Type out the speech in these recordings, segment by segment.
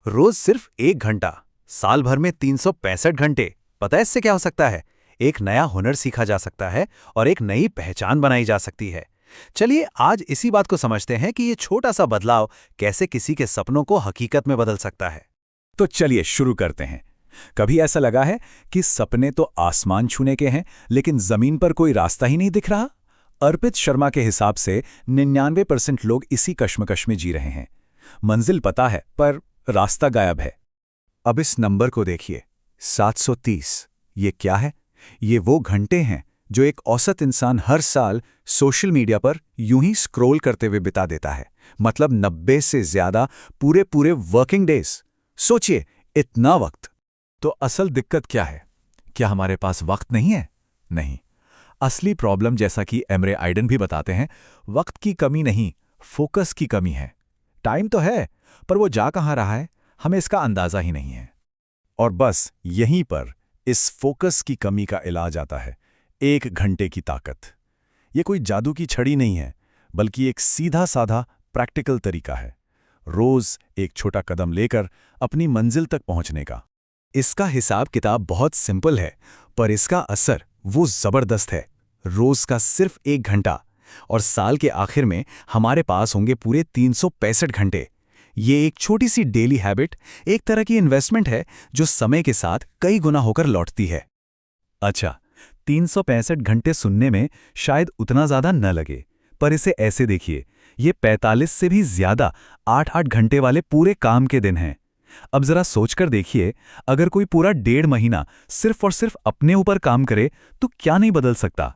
रोज सिर्फ 1 घंटा, साल भर में 365 घंटे। पता है इससे क्या हो सकता है? एक नया हुनर सीखा जा सकता है और एक नई पहचान बनाई जा सकती है। चलिए आज इसी बात को समझते हैं कि ये छोटा सा बदलाव कैसे किसी के सपनों को हकीकत में बदल सकता है। तो चलिए शुरू करते हैं। कभी ऐसा लगा है कि सपने तो आसमान छूने के हैं, लेकिन जमीन पर कोई रास्ता ही नहीं दिख रहा? अर्पित शर्मा के हिसाब से 99% लोग इसी कश्मकश में जी रहे हैं। मंजिल पता है पर रास्ता गायब है। अब इस नंबर को देखिए, 730। ये क्या है? ये वो घंटे हैं जो एक औसत इंसान हर साल सोशल मीडिया पर यूं ही स्क्रॉल करते हुए बिता देता है। मतलब 90 से ज्यादा पूरे पूरे वर्किंग डेज। सोचिए, इतना वक्त। तो असल दिक्कत क्या है? क्या हमारे पास वक्त नहीं है? नहीं। असली प्रॉब्लम, जैसा कि एमरे आइडन भी बताते हैं, वक्त की कमी नहीं, फोकस की कमी है। टाइम तो है, पर वो जा कहाँ रहा है, हमें इसका अंदाजा ही नहीं है। और बस यहीं पर इस फोकस की कमी का इलाज आता है, 1 घंटे की ताकत। ये कोई जादू की छड़ी नहीं है, बल्कि एक सीधा साधा प्रैक्टिकल तरीका है, रोज एक छोटा कदम लेकर अपनी मंजिल तक पहुंचने का। इसका हिसाब किताब बहुत सिंपल है, पर इसका असर वो जबरदस्त है। रोज का सिर्फ 1 घंटा, और साल के आखिर में हमारे पास होंगे पूरे 365 घंटे। ये एक छोटी सी डेली हैबिट, एक तरह की इन्वेस्टमेंट है जो समय के साथ कई गुना होकर लौटती है। अच्छा, 365 घंटे सुनने में शायद उतना ज्यादा न लगे, पर इसे ऐसे देखिए, ये 45 से भी ज्यादा 8-8 घंटे वाले पूरे काम के दिन हैं। अब जरा सोचकर देखिए, अगर कोई पूरा 1.5 महीना सिर्फ और सिर्फ अपने ऊपर काम करे तो क्या नहीं बदल सकता।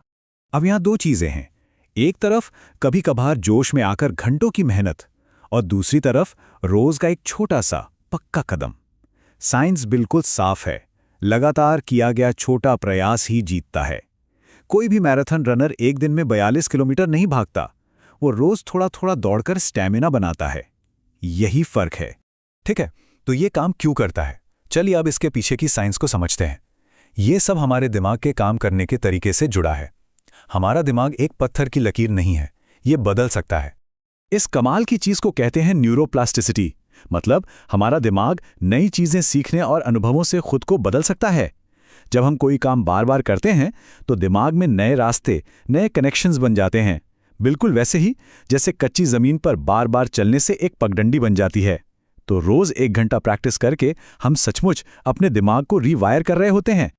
अब यहां दो चीजें हैं, एक तरफ कभी कभार जोश में आकर घंटों की मेहनत, और दूसरी तरफ रोज का एक छोटा सा पक्का कदम। साइंस बिल्कुल साफ है, लगातार किया गया छोटा प्रयास ही जीतता है। कोई भी मैराथन रनर एक दिन में 42 किलोमीटर नहीं भागता, वो रोज थोड़ा थोड़ा दौड़कर स्टैमिना बनाता है। यही फर्क है। ठीक है, तो ये काम क्यों करता है? चलिए अब इसके पीछे की साइंस को समझते हैं। ये सब हमारे दिमाग के काम करने के तरीके से जुड़ा है। हमारा दिमाग एक पत्थर की लकीर नहीं है, ये बदल सकता है। इस कमाल की चीज को कहते हैं न्यूरोप्लास्टिसिटी। मतलब हमारा दिमाग नई चीजें सीखने और अनुभवों से खुद को बदल सकता है। जब हम कोई काम बार बार करते हैं तो दिमाग में नए रास्ते, नए कनेक्शंस बन जाते हैं। बिल्कुल वैसे ही जैसे कच्ची जमीन पर बार बार चलने से एक पगडंडी बन जाती है। तो रोज 1 घंटा प्रैक्टिस करके हम सचमुच अपने दिमाग को रीवायर कर रहे होते हैं।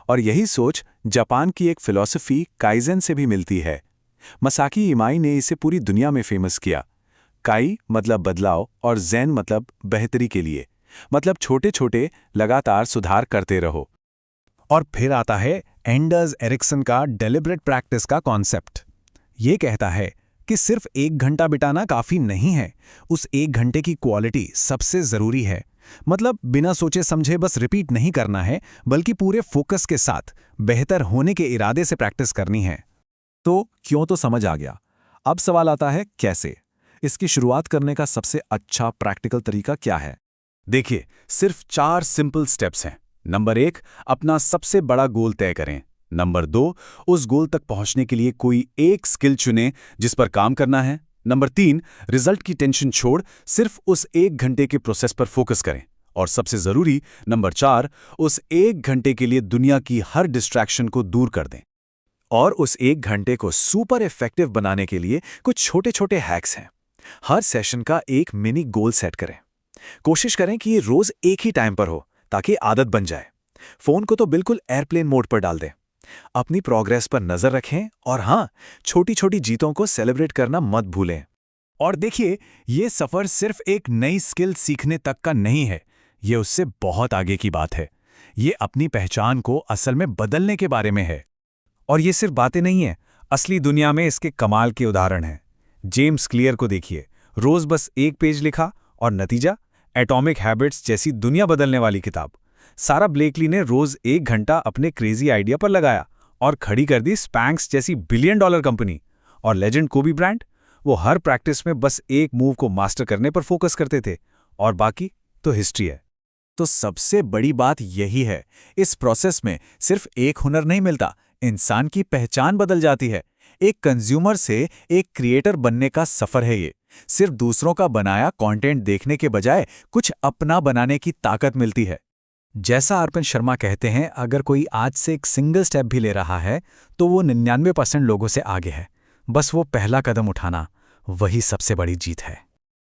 और यही सोच जापान की एक फिलॉसफी काइजेन से भी मिलती है। मसाकी इमाई ने इसे पूरी दुनिया में फेमस किया। काई मतलब बदलाव और ज़ेन मतलब बेहतरी के लिए। मतलब छोटे छोटे लगातार सुधार करते रहो। और फिर आता है एंडर्स एरिक्सन का डेलिब्रेट प्रैक्टिस का कॉन्सेप्ट। ये कहता है कि सिर्फ 1 घंटा बिताना काफी नहीं है, उस 1 घंटे की क्वालिटी सबसे जरूरी है। मतलब बिना सोचे समझे बस रिपीट नहीं करना है, बल्कि पूरे फोकस के साथ बेहतर होने के इरादे से प्रैक्टिस करनी है। तो क्यों तो समझ आ गया। अब सवाल आता है कैसे? इसकी शुरुआत करने का सबसे अच्छा प्रैक्टिकल तरीका क्या है? देखिए, सिर्फ 4 सिंपल स्टेप्स हैं। नंबर 1, अपना सबसे बड़ा गोल तय करें। नंबर 2, उस गोल तक पहुंचने के लिए कोई एक स्किल चुनें जिस पर काम करना है। नंबर 3, रिजल्ट की टेंशन छोड़ सिर्फ उस 1 घंटे के प्रोसेस पर फोकस करें। और सबसे जरूरी नंबर 4, उस 1 घंटे के लिए दुनिया की हर डिस्ट्रैक्शन को दूर कर दें। और उस 1 घंटे को सुपर इफेक्टिव बनाने के लिए कुछ छोटे छोटे हैक्स हैं। हर सेशन का एक मिनी गोल सेट करें। कोशिश करें कि ये रोज एक ही टाइम पर हो, ताकि आदत बन जाए। फोन को तो बिल्कुल एयरप्लेन मोड पर डाल दें। अपनी प्रोग्रेस पर नजर रखें, और हाँ, छोटी छोटी जीतों को सेलिब्रेट करना मत भूलें। और देखिए, ये सफर सिर्फ एक नई स्किल सीखने तक का नहीं है, ये उससे बहुत आगे की बात है। ये अपनी पहचान को असल में बदलने के बारे में है। और ये सिर्फ बातें नहीं हैं, असली दुनिया में इसके कमाल के उदाहरण हैं। जेम्स क्लियर को देखिए, रोज बस 1 पेज लिखा और नतीजा एटॉमिक हैबिट्स जैसी दुनिया बदलने वाली किताब। सारा ब्लेकली ने रोज 1 घंटा अपने क्रेजी आइडिया पर लगाया और खड़ी कर दी स्पैंक्स जैसी $1 बिलियन कंपनी। और लेजेंड कोबी ब्रायंट, वो हर प्रैक्टिस में बस एक मूव को मास्टर करने पर फोकस करते थे, और बाकी तो हिस्ट्री है। तो सबसे बड़ी बात यही है, इस प्रोसेस में सिर्फ एक हुनर नहीं मिलता, इंसान की पहचान बदल जाती है। एक कंज्यूमर से एक क्रिएटर बनने का सफर है ये। सिर्फ दूसरों का बनाया कंटेंट देखने के बजाय कुछ अपना बनाने की ताकत मिलती है। जैसा अर्पित शर्मा कहते हैं, अगर कोई आज से एक सिंगल स्टेप भी ले रहा है तो वो 99% लोगों से आगे है। बस वो पहला कदम उठाना, वही सबसे बड़ी जीत है।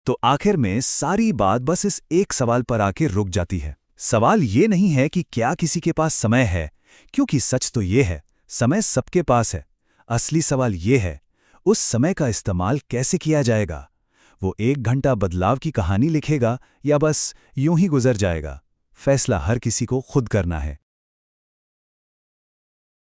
तो आखिर में सारी बात बस इस एक सवाल पर आके रुक जाती है। सवाल ये नहीं है कि क्या किसी के पास समय है, क्योंकि सच तो ये है, समय सबके पास है। असली सवाल ये है, उस समय का इस्तेमाल कैसे किया जाएगा। वो 1 घंटा बदलाव की कहानी लिखेगा या बस यूं ही गुजर जाएगा। फैसला हर किसी को खुद करना है।